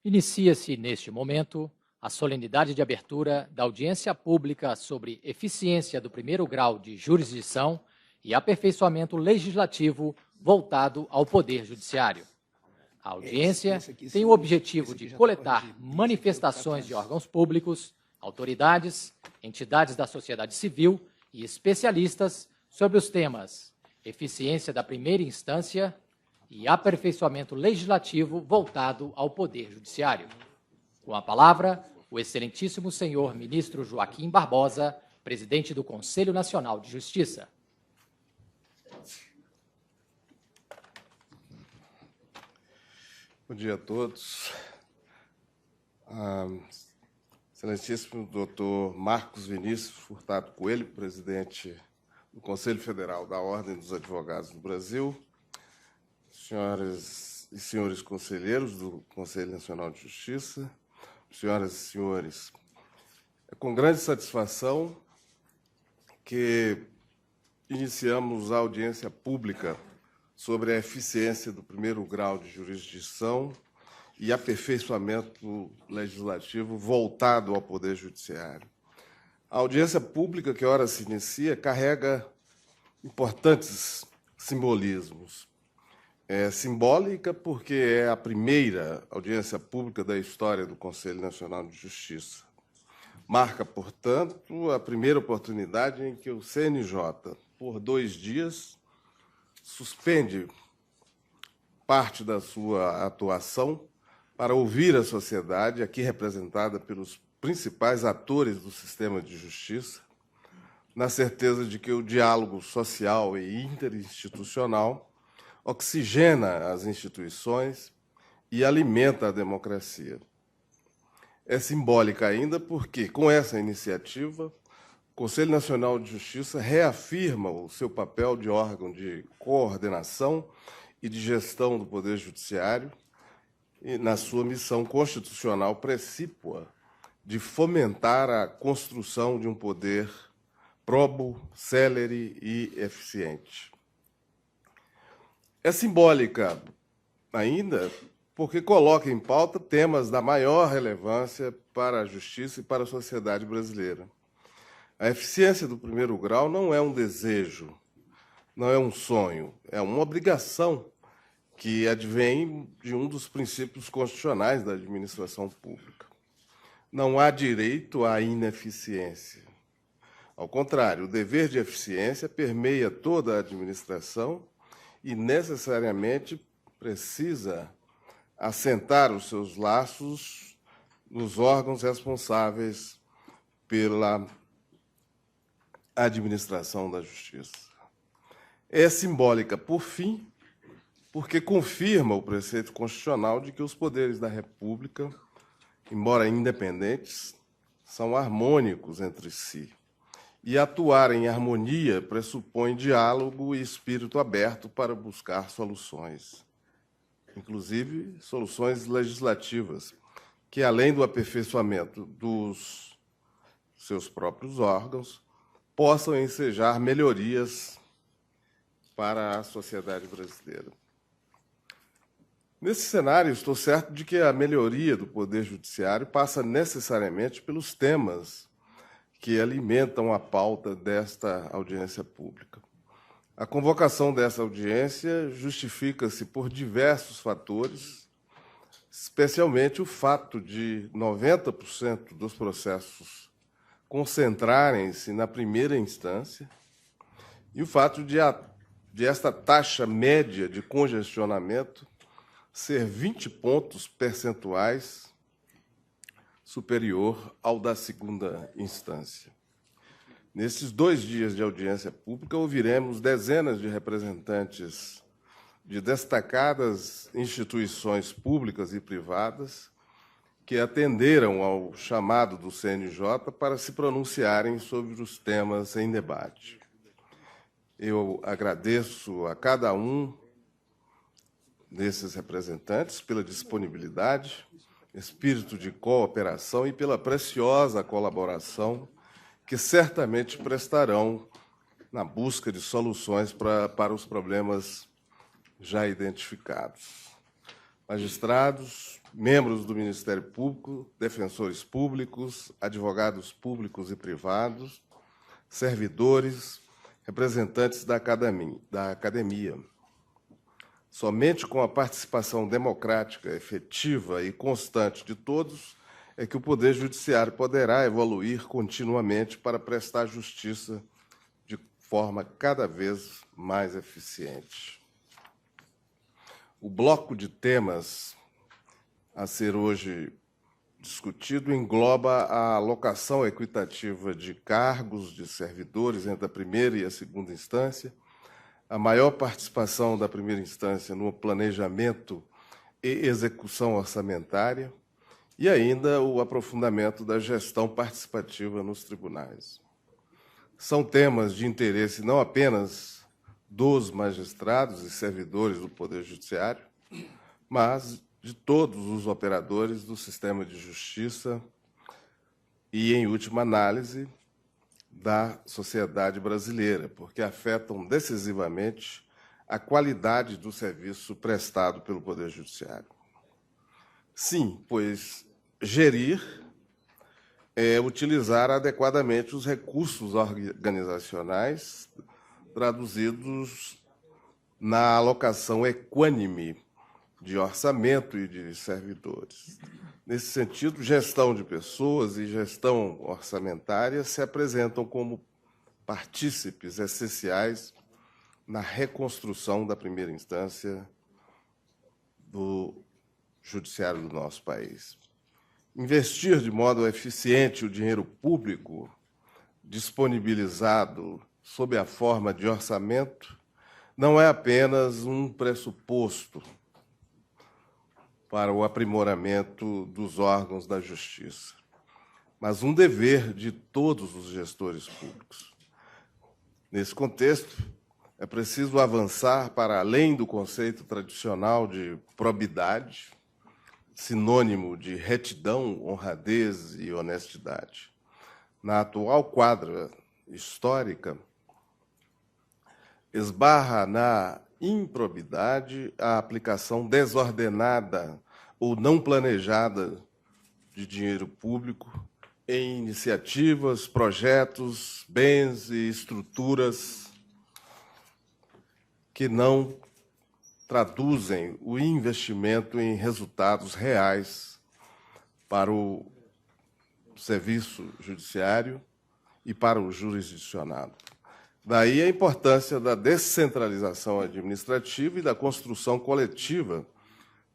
Inicia-se, neste momento, a solenidade de abertura da audiência pública sobre eficiência do primeiro grau de jurisdição e aperfeiçoamento legislativo voltado ao Poder Judiciário. A audiência tem o objetivo de coletar manifestações de órgãos públicos, autoridades, entidades da sociedade civil e especialistas sobre os temas eficiência da primeira instância e aperfeiçoamento legislativo voltado ao Poder Judiciário. Com a palavra, o excelentíssimo senhor ministro Joaquim Barbosa, presidente do Conselho Nacional de Justiça. Bom dia a todos. Excelentíssimo doutor Marcos Vinícius Furtado Coelho, presidente do Conselho Federal da Ordem dos Advogados do Brasil, senhoras e senhores conselheiros do Conselho Nacional de Justiça, senhoras e senhores, é com grande satisfação que iniciamos a audiência pública sobre a eficiência do primeiro grau de jurisdição e aperfeiçoamento legislativo voltado ao Poder Judiciário. A audiência pública, que ora se inicia, carrega importantes simbolismos. É simbólica porque é a primeira audiência pública da história do Conselho Nacional de Justiça. Marca, portanto, a primeira oportunidade em que o CNJ, por 2 dias, suspende parte da sua atuação para ouvir a sociedade, aqui representada pelos principais atores do sistema de justiça, na certeza de que o diálogo social e interinstitucional oxigena as instituições e alimenta a democracia. É simbólica ainda porque, com essa iniciativa, o Conselho Nacional de Justiça reafirma o seu papel de órgão de coordenação e de gestão do Poder Judiciário e na sua missão constitucional precípua de fomentar a construção de um poder probo, célere e eficiente. É simbólica ainda porque coloca em pauta temas da maior relevância para a justiça e para a sociedade brasileira. A eficiência do primeiro grau não é um desejo, não é um sonho, é uma obrigação que advém de um dos princípios constitucionais da administração pública. Não há direito à ineficiência. Ao contrário, o dever de eficiência permeia toda a administração e necessariamente precisa assentar os seus laços nos órgãos responsáveis pela administração da justiça. É simbólica, por fim, porque confirma o preceito constitucional de que os poderes da República, embora independentes, são harmônicos entre si. E atuar em harmonia pressupõe diálogo e espírito aberto para buscar soluções, inclusive soluções legislativas, que, além do aperfeiçoamento dos seus próprios órgãos, possam ensejar melhorias para a sociedade brasileira. Nesse cenário, estou certo de que a melhoria do Poder Judiciário passa necessariamente pelos temas que alimentam a pauta desta audiência pública. A convocação dessa audiência justifica-se por diversos fatores, especialmente o fato de 90% dos processos concentrarem-se na primeira instância e o fato de esta taxa média de congestionamento ser 20 pontos percentuais superior ao da segunda instância. Nesses 2 dias de audiência pública, ouviremos dezenas de representantes de destacadas instituições públicas e privadas que atenderam ao chamado do CNJ para se pronunciarem sobre os temas em debate. Eu agradeço a cada um desses representantes pela disponibilidade, espírito de cooperação e pela preciosa colaboração que certamente prestarão na busca de soluções para os problemas já identificados. magistrados, membros do Ministério Público, defensores públicos, advogados públicos e privados, servidores, representantes da academia. Somente com a participação democrática, efetiva e constante de todos é que o Poder Judiciário poderá evoluir continuamente para prestar justiça de forma cada vez mais eficiente. O bloco de temas a ser hoje discutido engloba a alocação equitativa de cargos de servidores entre a primeira e a segunda instância, a maior participação da primeira instância no planejamento e execução orçamentária e ainda o aprofundamento da gestão participativa nos tribunais. São temas de interesse não apenas dos magistrados e servidores do Poder Judiciário, mas de todos os operadores do sistema de justiça e, em última análise, da sociedade brasileira, porque afetam decisivamente a qualidade do serviço prestado pelo Poder Judiciário. Sim, pois gerir é utilizar adequadamente os recursos organizacionais traduzidos na alocação equânime de orçamento e de servidores. Nesse sentido, gestão de pessoas e gestão orçamentária se apresentam como partícipes essenciais na reconstrução da primeira instância do judiciário do nosso país. Investir de modo eficiente o dinheiro público disponibilizado sob a forma de orçamento não é apenas um pressuposto para o aprimoramento dos órgãos da justiça, mas um dever de todos os gestores públicos. Nesse contexto, é preciso avançar para além do conceito tradicional de probidade, sinônimo de retidão, honradez e honestidade. Na atual quadra histórica, esbarra na improbidade a aplicação desordenada ou não planejada de dinheiro público em iniciativas, projetos, bens e estruturas que não traduzem o investimento em resultados reais para o serviço judiciário e para o jurisdicionado. Daí a importância da descentralização administrativa e da construção coletiva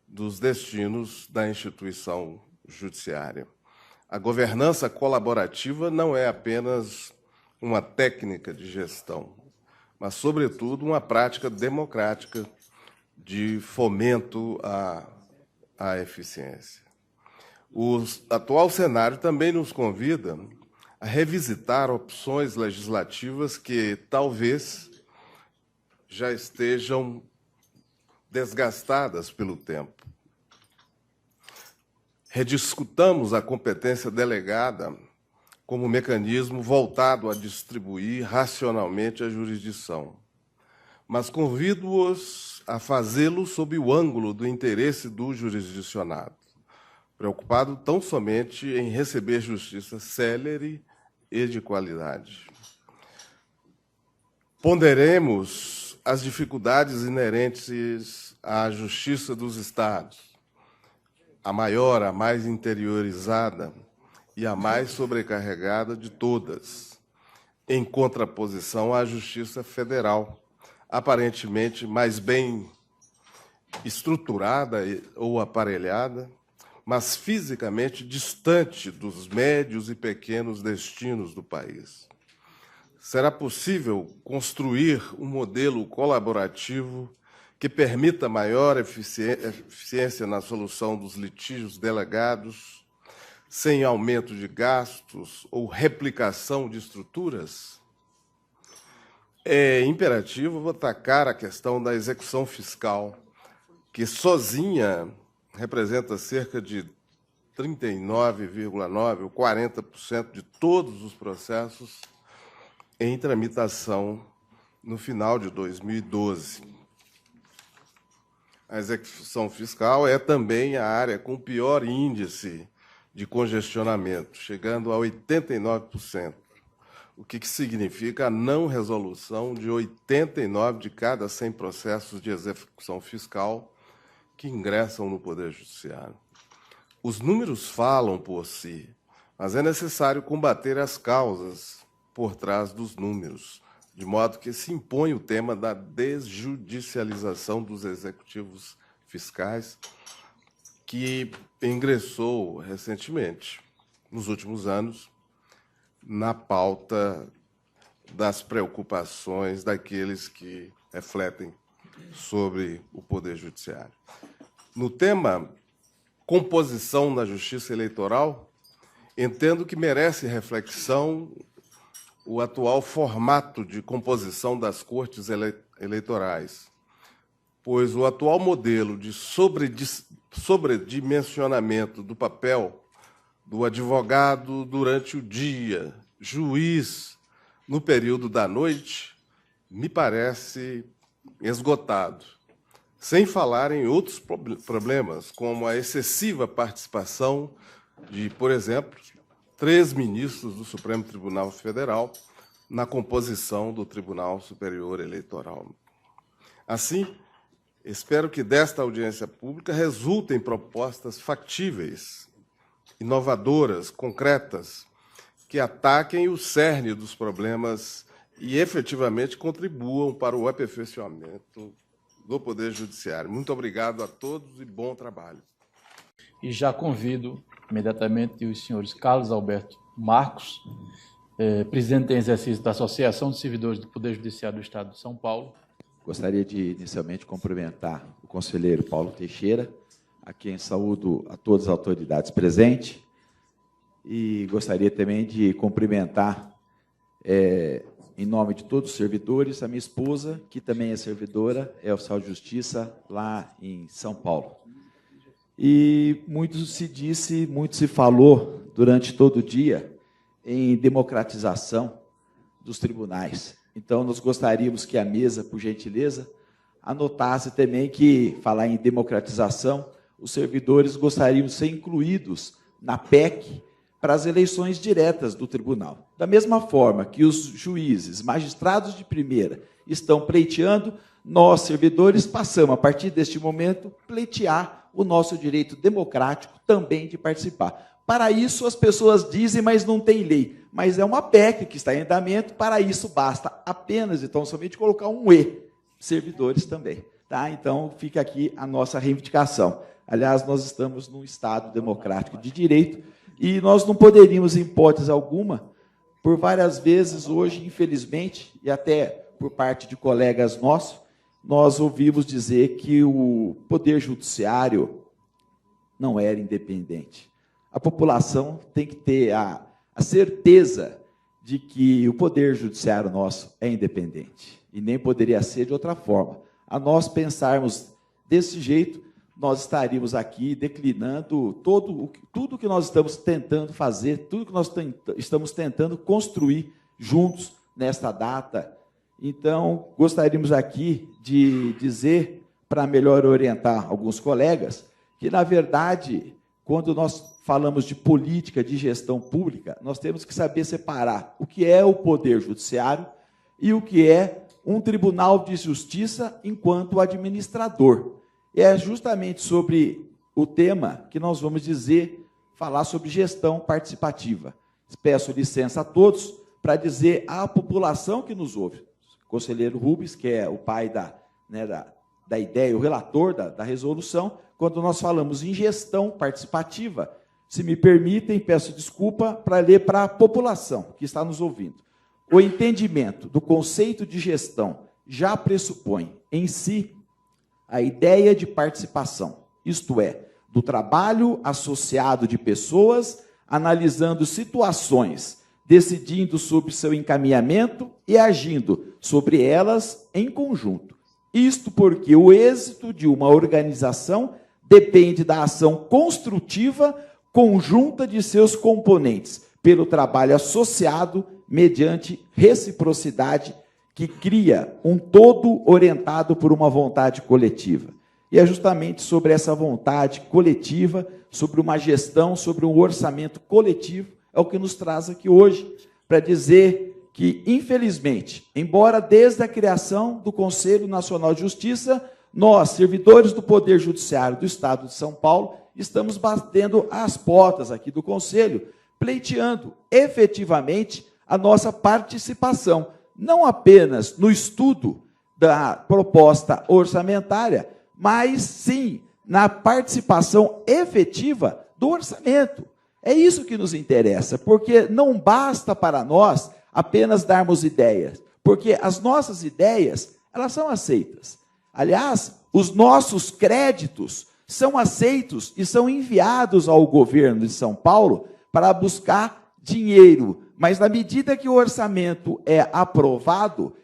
dos destinos da instituição judiciária. A governança colaborativa não é apenas uma técnica de gestão, mas, sobretudo, uma prática democrática de fomento à eficiência. O atual cenário também nos convida a revisitar opções legislativas que talvez já estejam desgastadas pelo tempo. Rediscutamos a competência delegada como mecanismo voltado a distribuir racionalmente a jurisdição, mas convido-os a fazê-lo sob o ângulo do interesse do jurisdicionado, preocupado tão somente em receber justiça célere e de qualidade. Ponderemos as dificuldades inerentes à justiça dos Estados, a maior, a mais interiorizada e a mais sobrecarregada de todas, em contraposição à Justiça Federal, aparentemente mais bem estruturada ou aparelhada, mas fisicamente distante dos médios e pequenos destinos do país. Será possível construir um modelo colaborativo que permita maior eficiência na solução dos litígios delegados, sem aumento de gastos ou replicação de estruturas? É imperativo atacar a questão da execução fiscal, que sozinha representa cerca de 39,9% ou 40% de todos os processos em tramitação no final de 2012. A execução fiscal é também a área com pior índice de congestionamento, chegando a 89%, o que significa a não resolução de 89 de cada 100 processos de execução fiscal que ingressam no Poder Judiciário. Os números falam por si, mas é necessário combater as causas por trás dos números, de modo que se impõe o tema da desjudicialização dos executivos fiscais, que ingressou recentemente, nos últimos anos, na pauta das preocupações daqueles que refletem sobre o Poder Judiciário. No tema composição da Justiça Eleitoral, entendo que merece reflexão o atual formato de composição das cortes eleitorais, pois o atual modelo de sobredimensionamento do papel do advogado durante o dia, juiz no período da noite, me parece esgotado, sem falar em outros problemas, como a excessiva participação de, por exemplo, 3 ministros do Supremo Tribunal Federal na composição do Tribunal Superior Eleitoral. Assim, espero que desta audiência pública resultem propostas factíveis, inovadoras, concretas, que ataquem o cerne dos problemas e efetivamente contribuam para o aperfeiçoamento do Poder Judiciário. Muito obrigado a todos e bom trabalho. E já convido imediatamente os senhores Carlos Alberto Marcos, presidente em exercício da Associação de Servidores do Poder Judiciário do Estado de São Paulo. Gostaria de, inicialmente, cumprimentar o conselheiro Paulo Teixeira, a quem saúdo a todas as autoridades presentes, e gostaria também de cumprimentar, em nome de todos os servidores, a minha esposa, que também é servidora, é oficial de justiça lá em São Paulo. E muito se disse, muito se falou durante todo o dia em democratização dos tribunais. Então, nós gostaríamos que a mesa, por gentileza, anotasse também que, falar em democratização, os servidores gostariam de ser incluídos na PEC para as eleições diretas do tribunal. Da mesma forma que os juízes, magistrados de primeira, estão pleiteando, nós, servidores, passamos, a partir deste momento, pleitear o nosso direito democrático também de participar. Para isso, as pessoas dizem, mas não tem lei. Mas é uma PEC que está em andamento, para isso basta apenas, então, somente colocar um E, servidores também. Tá? Então, fica aqui a nossa reivindicação. Aliás, nós estamos num Estado democrático de direito e nós não poderíamos, em hipótese alguma, por várias vezes hoje, infelizmente, e até por parte de colegas nossos, nós ouvimos dizer que o Poder Judiciário não era independente. A população tem que ter a certeza de que o Poder Judiciário nosso é independente, e nem poderia ser de outra forma. A nós pensarmos desse jeito, nós estaríamos aqui declinando tudo que nós estamos tentando fazer, tudo que nós estamos tentando construir juntos nesta data. Então, gostaríamos aqui de dizer, para melhor orientar alguns colegas, que, na verdade, quando nós falamos de política de gestão pública, nós temos que saber separar o que é o Poder Judiciário e o que é um Tribunal de Justiça enquanto administrador. É justamente sobre o tema que nós vamos falar sobre gestão participativa. Peço licença a todos para dizer à população que nos ouve, o conselheiro Rubens, que é o pai da ideia, o relator da resolução, quando nós falamos em gestão participativa, se me permitem, peço desculpa para ler para a população que está nos ouvindo. O entendimento do conceito de gestão já pressupõe em si a ideia de participação, isto é, do trabalho associado de pessoas, analisando situações, decidindo sobre seu encaminhamento e agindo sobre elas em conjunto. Isto porque o êxito de uma organização depende da ação construtiva conjunta de seus componentes, pelo trabalho associado mediante reciprocidade que cria um todo orientado por uma vontade coletiva. E é justamente sobre essa vontade coletiva, sobre uma gestão, sobre um orçamento coletivo, é o que nos traz aqui hoje, para dizer que, infelizmente, embora desde a criação do Conselho Nacional de Justiça, nós, servidores do Poder Judiciário do Estado de São Paulo, estamos batendo as portas aqui do Conselho, pleiteando efetivamente a nossa participação, não apenas no estudo da proposta orçamentária, mas sim na participação efetiva do orçamento. É isso que nos interessa, porque não basta para nós apenas darmos ideias, porque as nossas ideias, elas são aceitas. Aliás, os nossos créditos são aceitos e são enviados ao governo de São Paulo para buscar dinheiro, mas na medida que o orçamento é aprovado,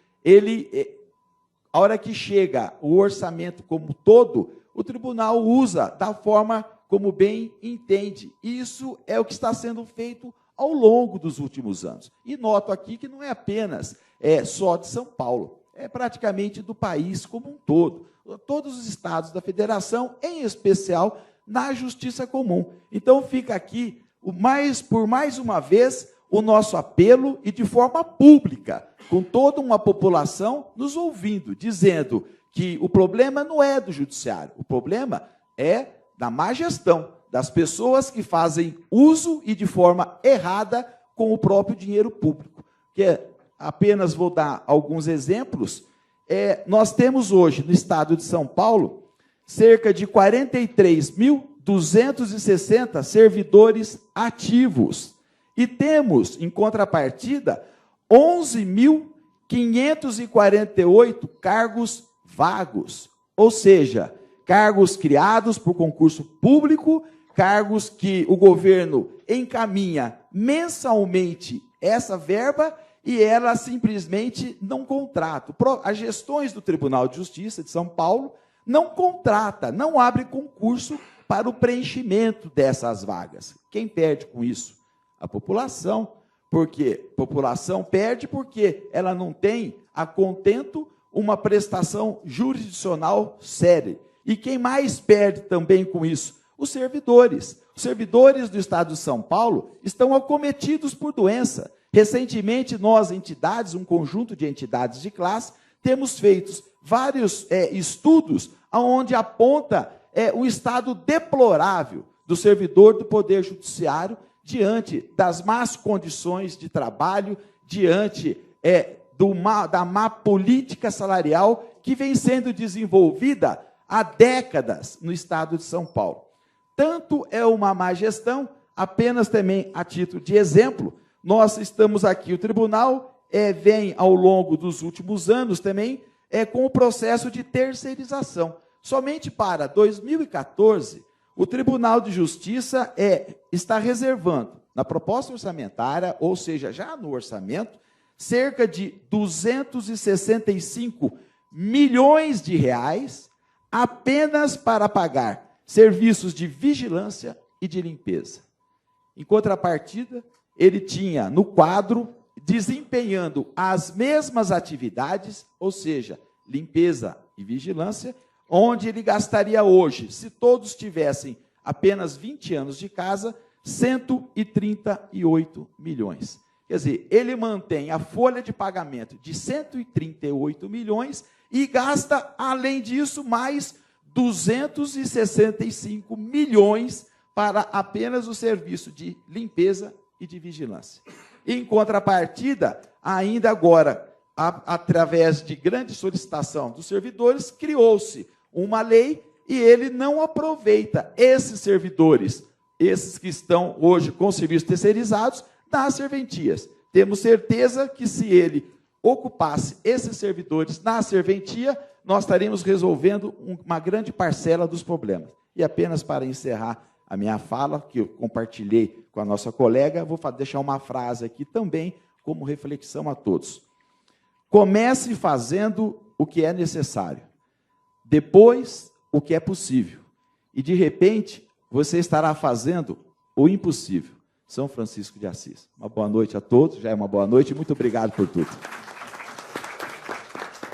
a hora que chega o orçamento como todo, o tribunal usa da forma como bem entende. Isso é o que está sendo feito ao longo dos últimos anos. E noto aqui que não é apenas só de São Paulo, é praticamente do país como um todo. Todos os estados da federação, em especial na Justiça Comum. Então fica aqui, por mais uma vez, o nosso apelo e de forma pública, com toda uma população nos ouvindo, dizendo que o problema não é do judiciário, o problema é da má gestão, das pessoas que fazem uso e de forma errada com o próprio dinheiro público. Apenas vou dar alguns exemplos. Nós temos hoje, no estado de São Paulo, cerca de 43.260 servidores ativos. E temos, em contrapartida, 11.548 cargos vagos, ou seja, cargos criados por concurso público, cargos que o governo encaminha mensalmente essa verba e ela simplesmente não contrata. As gestões do Tribunal de Justiça de São Paulo não contrata, não abre concurso para o preenchimento dessas vagas. Quem perde com isso? A população. Porque a população perde porque ela não tem a contento uma prestação jurisdicional séria. E quem mais perde também com isso? Os servidores. Os servidores do Estado de São Paulo estão acometidos por doença. Recentemente, nós, entidades, um conjunto de entidades de classe, temos feito vários estudos onde aponta o estado deplorável do servidor do Poder Judiciário diante das más condições de trabalho, diante da má política salarial que vem sendo desenvolvida há décadas no Estado de São Paulo. Tanto é uma má gestão, apenas também a título de exemplo, nós estamos aqui, o tribunal vem ao longo dos últimos anos também com o processo de terceirização. Somente para 2014, o Tribunal de Justiça está reservando, na proposta orçamentária, ou seja, já no orçamento, cerca de 265 milhões de reais apenas para pagar serviços de vigilância e de limpeza. Em contrapartida, ele tinha no quadro, desempenhando as mesmas atividades, ou seja, limpeza e vigilância, onde ele gastaria hoje, se todos tivessem apenas 20 anos de casa, 138 milhões. Quer dizer, ele mantém a folha de pagamento de 138 milhões e gasta, além disso, mais 265 milhões para apenas o serviço de limpeza e de vigilância. Em contrapartida, ainda agora, através de grande solicitação dos servidores, criou-se uma lei e ele não aproveita esses servidores, esses que estão hoje com serviços terceirizados, nas serventias. Temos certeza que se ele ocupasse esses servidores na serventia, nós estaríamos resolvendo uma grande parcela dos problemas. E apenas para encerrar a minha fala, que eu compartilhei com a nossa colega, vou deixar uma frase aqui também como reflexão a todos. Comece fazendo o que é necessário, depois o que é possível, e de repente você estará fazendo o impossível. São Francisco de Assis. Uma boa noite a todos, já é uma boa noite, muito obrigado por tudo.